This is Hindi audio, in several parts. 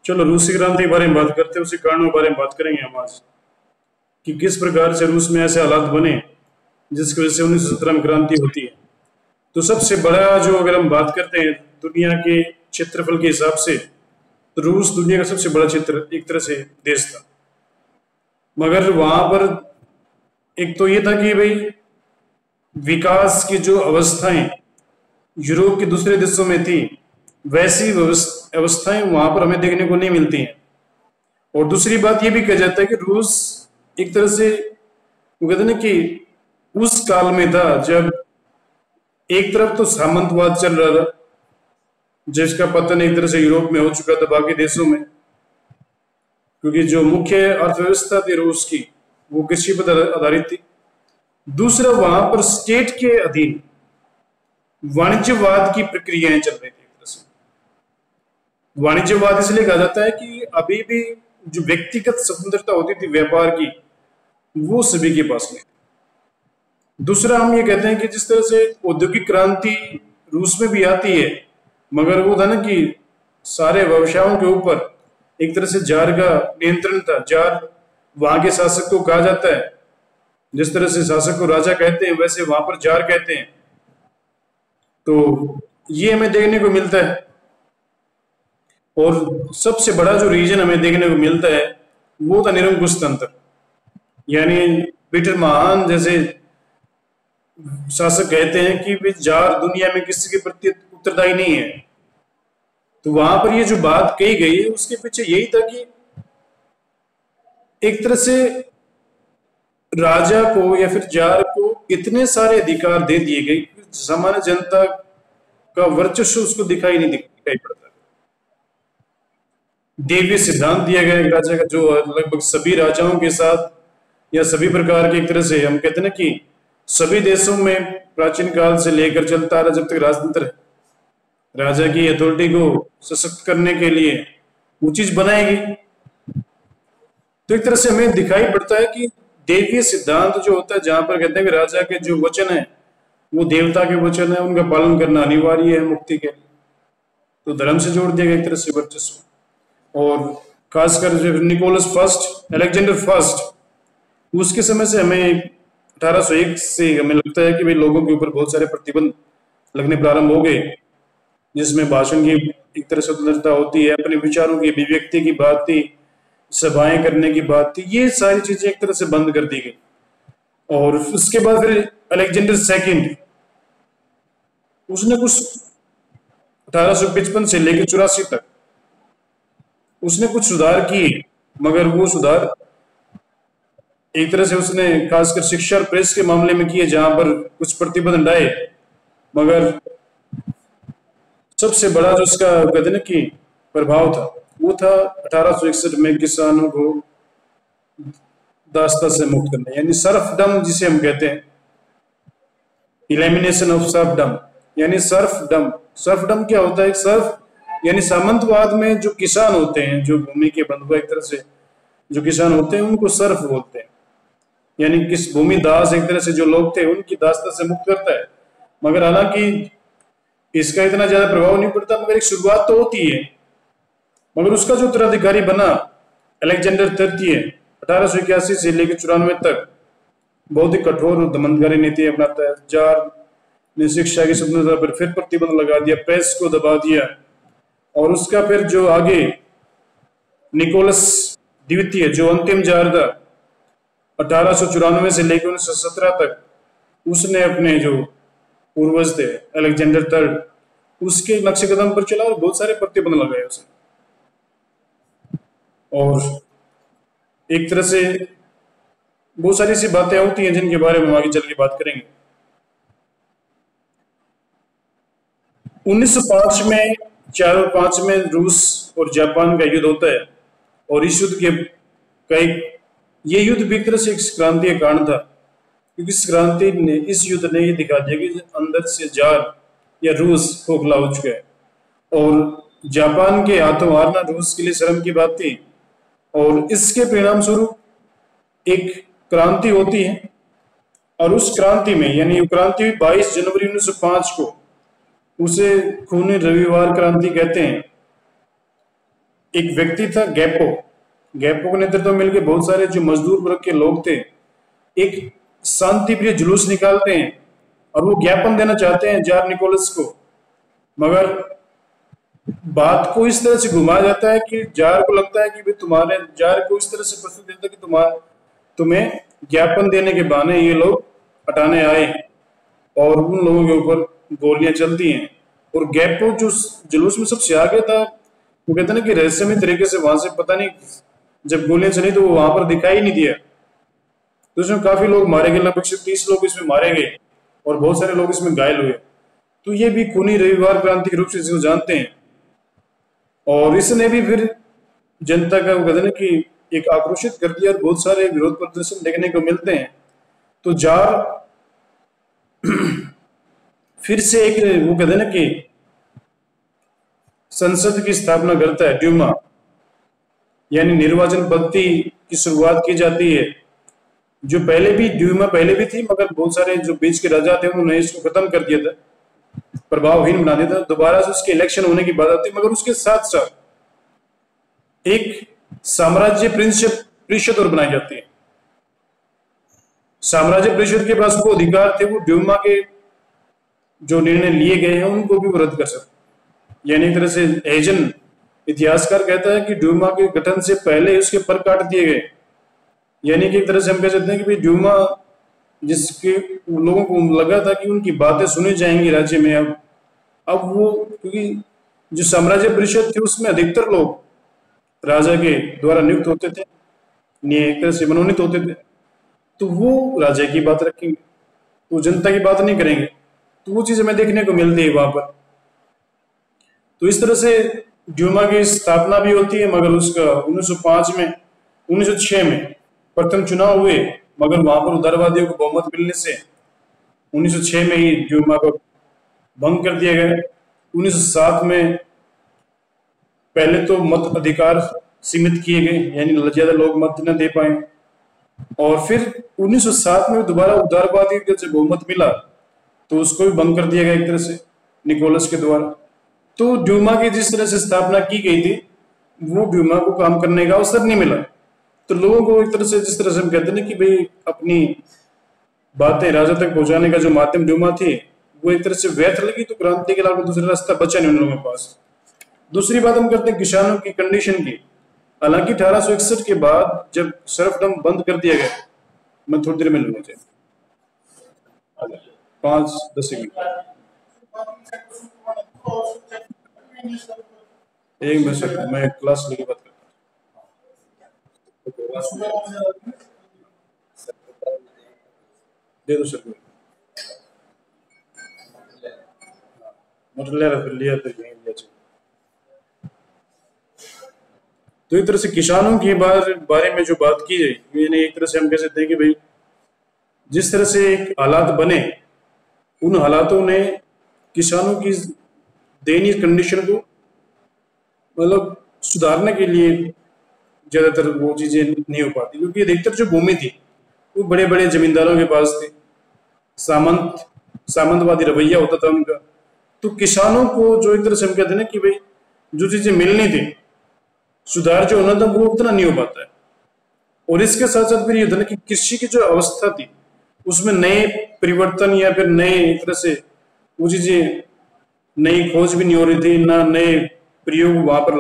चलो रूसी क्रांति के बारे में बात करते हैं, उसी कारणों के बारे में बात करेंगे हम आज कि किस प्रकार से रूस में ऐसे हालात बने जिसकी वजह से 1917 में क्रांति होती है। तो सबसे बड़ा जो अगर हम बात करते हैं दुनिया के क्षेत्रफल के हिसाब से, तो रूस दुनिया का सबसे बड़ा क्षेत्र एक तरह से देश था। मगर वहां पर एक तो ये था कि भाई विकास की जो अवस्थाएं यूरोप के दूसरे देशों में थी, वैसी अवस्थाएं वहां पर हमें देखने को नहीं मिलती हैं। और दूसरी बात ये भी कहा जाता है कि रूस एक तरह से वो कहते हैं ना कि उस काल में था जब एक तरफ तो सामंतवाद चल रहा था, जिसका पतन एक तरह से यूरोप में हो चुका था, बाकी देशों में, क्योंकि जो मुख्य अर्थव्यवस्था थी रूस की वो कृषि पर आधारित थी। दूसरा, वहां पर स्टेट के अधीन वाणिज्यवाद की प्रक्रियाएं चल रही थी। एक तरह से वाणिज्यवाद इसलिए कहा जाता है कि अभी भी जो व्यक्तिगत स्वतंत्रता होती थी व्यापार की, वो सभी के पास नहीं। दूसरा, हम ये कहते हैं कि जिस तरह से औद्योगिक क्रांति रूस में भी आती है, मगर वो था ना कि सारे व्यवसायों के ऊपर एक तरह से जार का नियंत्रण था। जार वहां के शासक को कहा जाता है, जिस तरह से शासक को राजा कहते हैं वैसे वहां पर जार कहते हैं। तो ये हमें देखने को मिलता है। और सबसे बड़ा जो रीजन हमें देखने को मिलता है वो था निरंकुश तंत्र, यानी पीटर महान जैसे शासक कहते हैं कि वे जार दुनिया में किसी के प्रति उत्तरदायी नहीं है। तो वहां पर ये जो बात कही गई है उसके पीछे यही था कि एक तरह से राजा को या फिर जार को इतने सारे अधिकार दे दिए गए कि सामान्य जनता का वर्चस्व उसको दिखाई पड़ता। देवीय सिद्धांत दिया गया राजा का, जो लगभग सभी राजाओं के साथ या सभी प्रकार के एक तरह से हम कहते हैं ना कि सभी देशों में प्राचीन काल से लेकर चलता आ रहा जब तक राजतंत्र है, राजा की अथॉरिटी को सशक्त करने के लिए वो चीज बनाएगी। तो एक तरह से हमें दिखाई पड़ता है कि देवीय सिद्धांत जो होता है, जहां पर कहते हैं कि राजा के जो वचन है वो देवता के वचन है, उनका पालन करना अनिवार्य है मुक्ति के लिए। तो धर्म से जोड़ दिया गया एक तरह से वर्चस्व। और खासकर जो निकोलस फर्स्ट, अलेक्जेंडर फर्स्ट, उसके समय से हमें 1801 से हमें लगता है कि भाई लोगों के ऊपर बहुत सारे प्रतिबंध लगने प्रारंभ हो गए, जिसमें भाषण की एक तरह स्वतंत्रता होती है, अपने विचारों की अभिव्यक्ति की बात थी, सभाएं करने की बात थी, ये सारी चीजें एक तरह से बंद कर दी गई। और उसके बाद फिर अलेक्जेंडर सेकंड, उसने कुछ 1855 से लेकर 84 तक उसने कुछ सुधार किए, मगर वो सुधार एक तरह से उसने खासकर शिक्षा और प्रेस के मामले में किए, जहां पर कुछ प्रतिबंध लाए। मगर सबसे बड़ा जो उसका कहते हैं ना कि प्रभाव था वो था 1861 में किसानों को दास्ता से मुक्त करना, यानी सर्फडम जिसे हम कहते हैं, इलिमिनेशन ऑफ सर्फडम, यानी सर्फडम। सर्फडम क्या होता है? सर्फ यानी सामंतवाद में जो किसान होते हैं, जो भूमि के बंधुआ एक तरह से जो किसान होते हैं, उनको सर्फ बोलते हैं। यानी किस भूमि दास एक तरह से जो लोग थे उनकी दास्ता से मुक्त करता है। मगर हालांकि इसका इतना ज्यादा प्रभाव नहीं पड़ता, मगर एक शुरुआत तो होती है। मगर उसका जो उत्तराधिकारी बना अलेक्जेंडर तृतीय 1881 से लेकर 94 तक बहुत ही कठोर और दमनकारी नीति अपनाता है। जार ने शिक्षा की स्वतंत्रता पर फिर प्रतिबंध लगा दिया, प्रेस को दबा दिया। और उसका फिर जो आगे निकोलस द्वितीय जो अंतिम जार था 1894 से लेकर 1917 तक, उसने अपने जो पूर्वज थे अलेक्जेंडर थर्ड, उसके नक्शे कदम पर चला और बहुत सारे प्रतिबंध लगाए उसने। और एक तरह से बहुत सारी सी बातें होती हैं जिनके बारे में आगे चल के बात करेंगे। 1905 में 4 और 5 में रूस और जापान का युद्ध होता है। और इस युद्ध के ये युद्ध भी एक तरह से एक क्रांति का कारण था, क्योंकि इस युद्ध ने ये दिखा दिया कि अंदर से जार या रूस खोखला हो चुका है। और जापान के हाथों हारना रूस के लिए शर्म की बात थी। और इसके परिणाम स्वरूप एक क्रांति होती है। और उस क्रांति में, यानी क्रांति 22 जनवरी 1905 को, उसे खूनी रविवार क्रांति कहते हैं। एक व्यक्ति था गैपो। गैपो के नेतृत्व में मिलकर बहुत सारे जो मजदूर वर्ग के लोग थे एक शांति प्रिय जुलूस निकालते हैं और वो ज्ञापन देना चाहते हैं जार निकोलस को, मगर बात को इस तरह से घुमाया जाता है कि जार को लगता है कि भाई तुम्हारे जार को इस तरह से प्रस्तुत देता है कि तुम्हें ज्ञापन देने के बहाने ये लोग हटाने आए और उन लोगों के ऊपर गोलियां चलती हैं। और गैपो जो जुलूस में सबसे आगे था, वो कहते ना कि रहस्यमय तरीके से वहां से पता नहीं जब गोलियां चली तो वो वहां पर दिखाई नहीं दिया, तो इसमें काफी लोग मारे गए, लगभग 30 लोग इसमें मारे गए और बहुत सारे लोग इसमें घायल हुए। तो ये भी खूनी रविवार क्रांति के रूप से इसको जानते हैं। और इसने भी फिर जनता का वो कहते ना कि एक आक्रोशित कर दिया और बहुत सारे विरोध प्रदर्शन देखने को मिलते हैं। तो जार फिर से एक वो कहते ना कि संसद की स्थापना करता है, ड्यूमा, यानी निर्वाचन पद्धति की शुरुआत की जाती है। जो पहले भी ड्यूमा पहले भी थी, मगर बहुत सारे जो बीच के राजा थे उन्होंने इसको खत्म कर दिया था, प्रभावहीन बना दिया था। दोबारा से उसके इलेक्शन होने की बात आती है, मगर उसके साथ साथ एक साम्राज्य परिषद और बनाई जाती है। साम्राज्य परिषद के पास वो अधिकार थे, वो ड्यूमा के जो निर्णय लिए गए हैं उनको भी वो रद्द कर सकते। यानी एक तरह से एजन इतिहासकार कहता है कि ड्यूमा के गठन से पहले उसके पर काट दिए गए। यानी कि एक तरह से हम कह सकते हैं कि भाई ड्यूमा जिसके लोगों को लगा था कि उनकी बातें सुनी जाएंगी राज्य में, अब वो क्योंकि जो साम्राज्य परिषद थी उसमें अधिकतर लोग राजा के द्वारा नियुक्त होते थे, एक तरह से मनोनीत होते थे, तो वो राजा की बात रखेंगे, तो जनता की बात नहीं करेंगे। तो वो चीज हमें देखने को मिलती है वहां पर। तो इस तरह से ड्यूमा की स्थापना भी होती है, मगर उसका 1906 में प्रथम चुनाव हुए, मगर वहां पर उदारवादियों को बहुमत मिलने से 1906 में ही ड्यूमा को भंग कर दिया गया। 1907 में पहले तो मत अधिकार सीमित किए गए, यानी ज्यादा लोग मत न दे पाए, और फिर 1907 में दोबारा उदारवादी को जब बहुमत मिला तो उसको भी भंग कर दिया गया एक तरह से निकोलस के द्वारा। तो ड्यूमा की जिस तरह से स्थापना की गई थी वो ड्यूमा को काम करने का अवसर नहीं मिला। तो लोगों को एक तरह से जिस तरह से हम कहते हैं कि भाई अपनी बातें राजा तक पहुंचाने का जो माध्यम ड्यूमा थी वो एक तरह से व्यर्थ लगी, तो क्रांति के अलावा दूसरा रास्ता बचा नहीं उन लोगों के पास। दूसरी बात हम करते हैं किसानों की कंडीशन की। हालांकि 1861 के बाद जब सर्फदम बंद कर दिया गया, मैं थोड़ी देर में लूंगा चाहिए 5-10 सेकंड, एक मिनट मैं क्लास लेके बात करता हूँ, दे दो सर मतलब लिया तो यहीं लिया चाहिए। तो एक तरह से किसानों के बारे में जो बात की जाए, यानी एक तरह से हम कह सकते हैं कि भाई जिस तरह से एक हालात बने, उन हालातों ने किसानों की दयनीय कंडीशन को मतलब सुधारने के लिए ज्यादातर वो चीजें नहीं हो पाती, क्योंकि अधिकतर जो भूमि थी वो बड़े बड़े जमींदारों के पास थी, सामंतवादी रवैया होता था उनका। तो किसानों को जो एक तरह से हम कहते हैं ना कि भाई जो चीजें मिलनी थी, सुधार जो होना था वो उतना नहीं हो पाता है। और इसके साथ साथ फिर ये था ना कि कृषि की जो अवस्था थी उसमें नए परिवर्तन या फिर नए एक तरह से वो चीजें नई खोज भी नहीं हो रही थी, ना नए प्रयोग वहां पर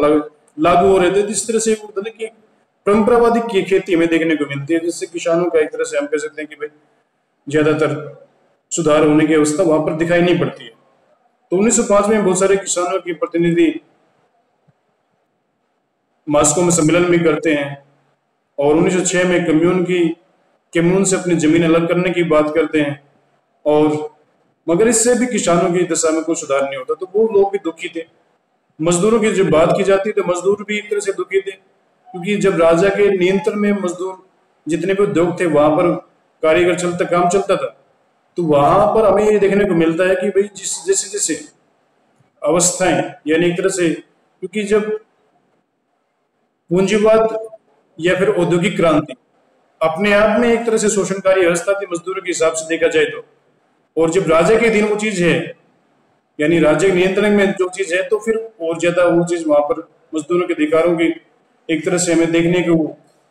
लागू हो रहे थे। जिस तरह से वो था ना कि परंपरावादी की खेती हमें देखने को मिलती है, जिससे किसानों का एक तरह से हम कह सकते हैं कि भाई ज्यादातर सुधार होने की अवस्था वहां पर दिखाई नहीं पड़ती है। तो 1905 में बहुत सारे किसानों के प्रतिनिधि मास्को में सम्मेलन भी करते हैं, और 1906 में कम्यून से अपनी जमीन अलग करने की बात करते हैं, और मगर इससे भी किसानों की दशा में कोई सुधार नहीं होता। तो वो लोग भी दुखी थे। मजदूरों की जब बात की जाती है तो मजदूर भी एक तरह से दुखी थे, क्योंकि जब राजा के नियंत्रण में मजदूर जितने भी उद्योग थे वहां पर कारीगर काम चलता था। तो वहां पर हमें ये देखने को मिलता है कि भाई जैसे जैसे अवस्थाएं, यानी एक तरह से क्योंकि जब पूंजीवाद या फिर औद्योगिक क्रांति अपने आप में एक तरह से शोषणकारी अवस्था थी मजदूरों के हिसाब से देखा जाए तो, और जब राजा के दिन वो चीज है यानी राज्य के नियंत्रण में जो चीज है, तो फिर और ज्यादा वो चीज वहां पर मजदूरों के अधिकारों की एक तरह से हमें देखने को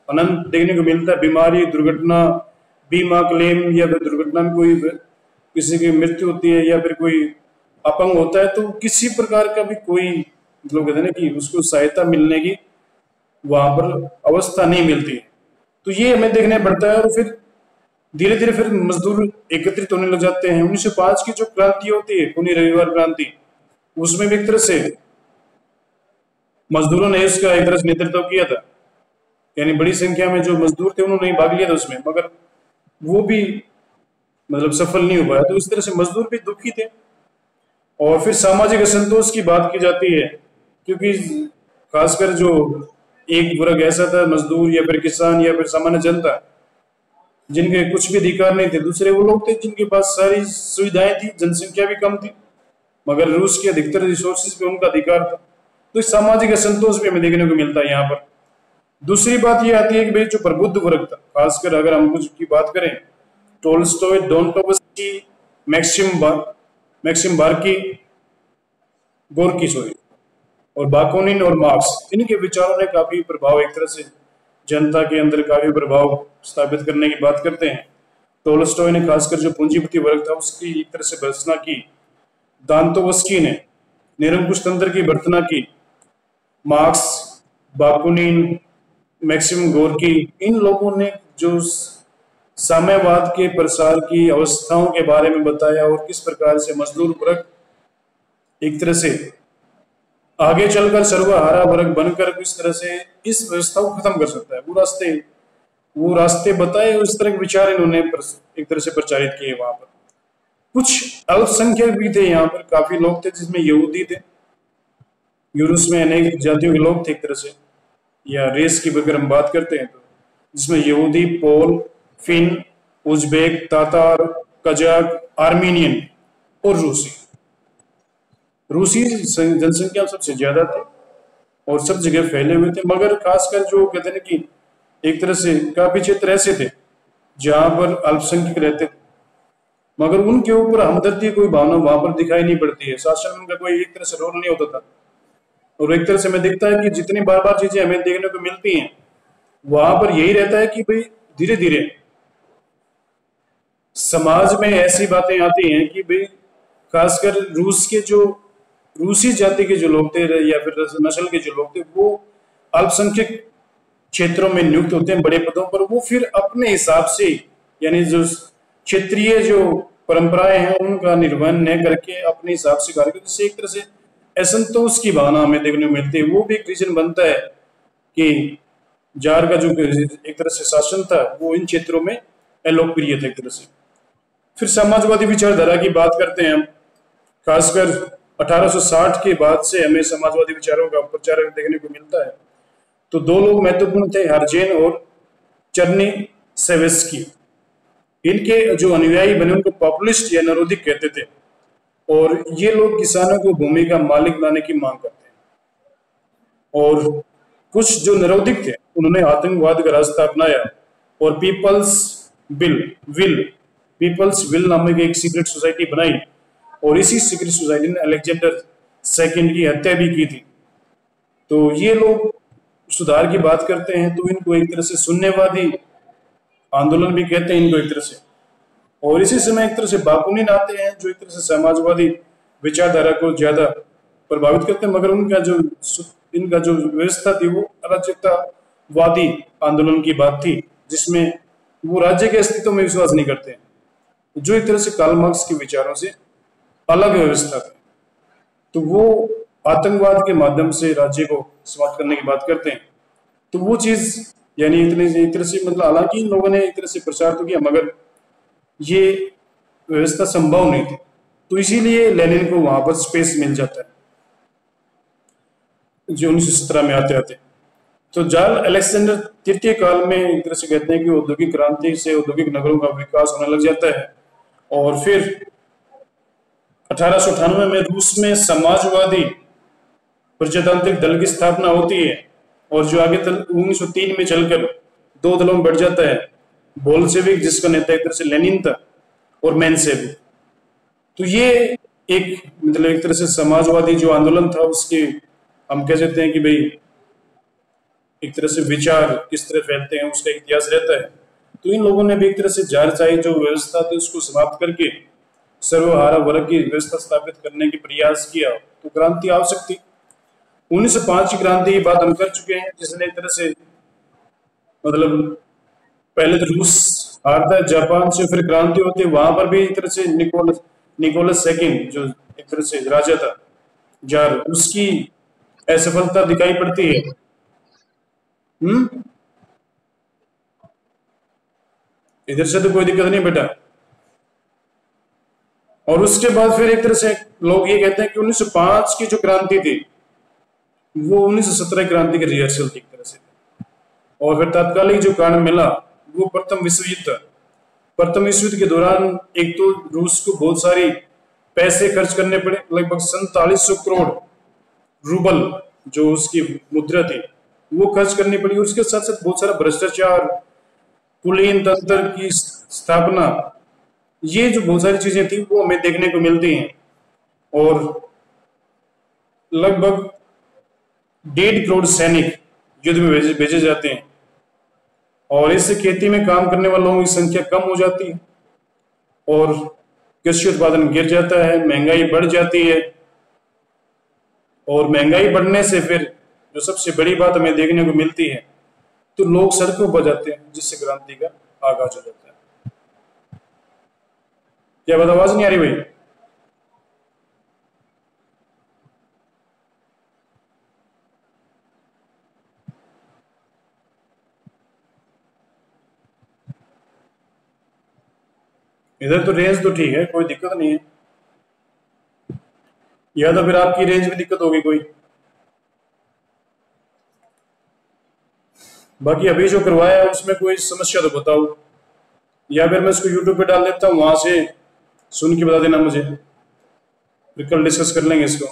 अनंत देखने को मिलता है। बीमारी, दुर्घटना, बीमा क्लेम, या फिर दुर्घटना में कोई किसी की मृत्यु होती है या फिर कोई अपंग होता है, तो किसी प्रकार का भी कोई मतलब कहते हैं ना कि उसको सहायता मिलने की वहां पर अवस्था नहीं मिलती है। तो ये हमें देखने पड़ता है। और फिर धीरे धीरे फिर मजदूर एकत्रित होने लग जाते हैं। 1905 की जो क्रांति होती है, खूनी रविवार क्रांति, उसमें भी एक तरह से मजदूरों ने इसका एक तरह से नेतृत्व किया था, यानी बड़ी संख्या में जो मजदूर थे उन्होंने भाग लिया था उसमें, मगर वो भी मतलब सफल नहीं हो पाया। तो इस तरह से मजदूर भी दुखी थे। और फिर सामाजिक असंतोष की बात की जाती है, क्योंकि खासकर जो एक वर्ग ऐसा था, मजदूर या फिर किसान या फिर सामान्य जनता, जिनके कुछ भी अधिकार नहीं थे। दूसरे वो लोग थे जिनके पास सारी सुविधाएं थी, जनसंख्या भी कम थी, मगर रूस के अधिकतर रिसोर्सेज पे उनका अधिकार था। तो इस सामाजिक असंतोष भी हमें देखने को मिलता है यहाँ पर। दूसरी बात ये आती है कि भाई जो प्रबुद्ध वर्ग था, खासकर अगर हम कुछ की बात करें, Tolstoy, दोस्टोयेव्स्की, maxim Barki, Gorky sorry, और बाकुनिन और मार्क्स, इनके विचारों ने काफी प्रभाव, एक तरह से जनता के अंदर काफी प्रभाव स्थापित करने की बात करते हैं। टोल्स्टॉय ने खासकर जो पूंजीपति वर्ग था उसकी एक तरह से भर्त्सना की। दांतोवस्की ने निरंकुश तंत्र की भर्त्सना की। मार्क्स, बाकुनिन, मैक्सिम गोर्की, इन लोगों ने जो साम्यवाद के प्रसार की अवस्थाओं के बारे में बताया और किस प्रकार से मजदूर वर्ग एक तरह से आगे चलकर सर्वहारा वर्ग बनकर किस तरह से इस व्यवस्था को खत्म कर सकता है, वो रास्ते बताए। और इस तरह के विचार इन्होंने एक तरह से प्रचारित किए। वहां पर कुछ अल्पसंख्यक भी थे, यहाँ पर काफी लोग थे जिसमें यहूदी थे। यूरोस में अनेक जातियों के लोग थे एक तरह से, या रेस की अगर हम बात करते हैं तो, जिसमें यहूदी, Pole, Finn, Uzbek, Tatar, Kazakh, Armenian और रूसी जनसंख्या सबसे ज्यादा थे और सब जगह फैले हुए थे। मगर खासकर जो कहते हैं कि एक तरह से काफी क्षेत्र ऐसे थे जहां पर अल्पसंख्यक रहते थे, मगर उनके ऊपर हमदर्दी कोई भावना वहां पर दिखाई नहीं पड़ती है। शासन में उनका कोई एक तरह से रोल नहीं होता था। और एक तरह से हमें दिखता है कि जितनी बार बार चीजें हमें देखने को मिलती हैं, वहां पर यही रहता है कि भाई धीरे धीरे समाज में ऐसी बातें आती हैं कि भाई खासकर रूसी जाति के जो लोग थे या फिर नस्ल के जो लोग थे, वो अल्पसंख्यक क्षेत्रों में नियुक्त होते हैं बड़े पदों पर। वो फिर अपने हिसाब से, यानी जो क्षेत्रीय जो परंपराएं हैं उनका निर्वहन न करके अपने हिसाब से कार्य करते, जिससे एक तरह से असंतोष की भावना हमें देखने को मिलती है। वो भी एक रीजन बनता है कि जार का जो एक तरह से शासन था वो इन क्षेत्रों में अलोकप्रिय था एक तरह से। फिर समाजवादी विचारधारा की बात करते हैं हम। खासकर 1860 के बाद से हमें समाजवादी विचारों का प्रचार देखने को मिलता है। तो दो लोग महत्वपूर्ण थे, हर्जेन और चर्नीसेवेस्की। इनके जो अनुयायी बने उनको पॉपुलिस्ट या नरोदिक कहते थे, और ये लोग किसानों को भूमि का मालिक बनाने की मांग करते हैं। और कुछ जो नरोदिक थे उन्होंने आतंकवाद का रास्ता अपनाया और पीपल्स विल नामक एक सीक्रेट सोसाइटी बनाई, और इसी सीक्रेट सोसाइटी ने अलेक्जेंडर सेकंड की हत्या भी की थी। तो ये लोग सुधार की बात करते हैं, तो इनको एक तरह से शून्यवादी आंदोलन भी कहते हैं इनको एक तरह से। और इसी समय एक तरह से बाकुनिन आते हैं जो एक तरह से समाजवादी विचारधारा को ज्यादा प्रभावित करते हैं, मगर इनका जो व्यवस्था थी वो अराजकतावादी आंदोलन की बात थी, जिसमें वो राज्य के अस्तित्व में विश्वास नहीं करते हैं, जो एक तरह से कार्ल मार्क्स के विचारों से अलग व्यवस्था थी। तो वो आतंकवाद के माध्यम से राज्य को समाप्त करने की बात करते हैं। तो वो चीज यानी एक तरह से मतलब हालांकि इन लोगों ने एक तरह से प्रचार तो किया, मगर ये व्यवस्था संभव नहीं थी। तो इसीलिए लेनिन को वहां पर स्पेस मिल जाता है जो 1917 में आते। तो जार्ल अलेक्जेंडर तृतीय काल में एक तरह से कहते हैं कि औद्योगिक क्रांति से औद्योगिक नगरों का विकास होने लग जाता है। और फिर 1898 में रूस में समाजवादी प्रजातांत्रिक दल की स्थापना होती है, और जो आगे 1903 में चलकर दो दलों में बढ़ जाता है, बोल्शेविक जिसका नेता एक तरह से लेनिन था और मेंशेविक। तो ये एक मतलब एक तरह से समाजवादी जो आंदोलन था उसके हम कह सकते हैं कि भाई एक तरह से विचार किस तरह फैलते हैं उसका इतिहास रहता है। तो इन लोगों ने भी एक तरह से जारशाही जो व्यवस्था थी उसको समाप्त करके सर्वहारा वर्ग की व्यवस्था स्थापित करने की प्रयास किया, तो क्रांति आवश्यक थी। 1905 की क्रांति की बात हम कर चुके हैं, जिसने एक तरह से मतलब पहले तो रूस हारता है जापान से, फिर क्रांति होती है, वहां पर भी एक तरह से निकोलस सेकंड जो एक तरह से राजा था जार, उसकी असफलता दिखाई पड़ती है। इधर से तो कोई दिक्कत नहीं बेटा। और उसके बाद फिर एक तरह से लोग ये कहते हैं कि 1905 की जो क्रांति थी वो 1917 क्रांति की रिहर्सल थी एक तरह से, और फिर तात्कालिक जो कारण मिला वो प्रथम विश्व युद्ध था। प्रथम विश्व युद्ध के दौरान एक तो रूस को बहुत सारी पैसे खर्च करने पड़े, लगभग 4700 करोड़ रूबल जो उसकी मुद्रा थी वो खर्च करनी पड़ी, और उसके साथ साथ बहुत सारा भ्रष्टाचार, कुलीन तंत्र की स्थापना, ये जो बहुत सारी चीजें थी वो हमें देखने को मिलती हैं। और लगभग 1.5 करोड़ सैनिक युद्ध में भेजे जाते हैं, और इससे खेती में काम करने वालों की संख्या कम हो जाती है और कृषि उत्पादन गिर जाता है, महंगाई बढ़ जाती है। और महंगाई बढ़ने से फिर जो सबसे बड़ी बात हमें देखने को मिलती है, तो लोग सड़कों पर जाते हैं, जिससे क्रांति का आगाज हो जाता है। क्या बात, आवाज नहीं आ रही भाई? इधर तो रेंज तो ठीक है, कोई दिक्कत नहीं है, या तो फिर आपकी रेंज में दिक्कत होगी कोई। बाकी अभी जो करवाया है उसमें कोई समस्या तो बताओ, या फिर मैं इसको यूट्यूब पे डाल देता हूँ, वहां से सुन के बता देना मुझे, फिर कल डिस्कस कर लेंगे इसको।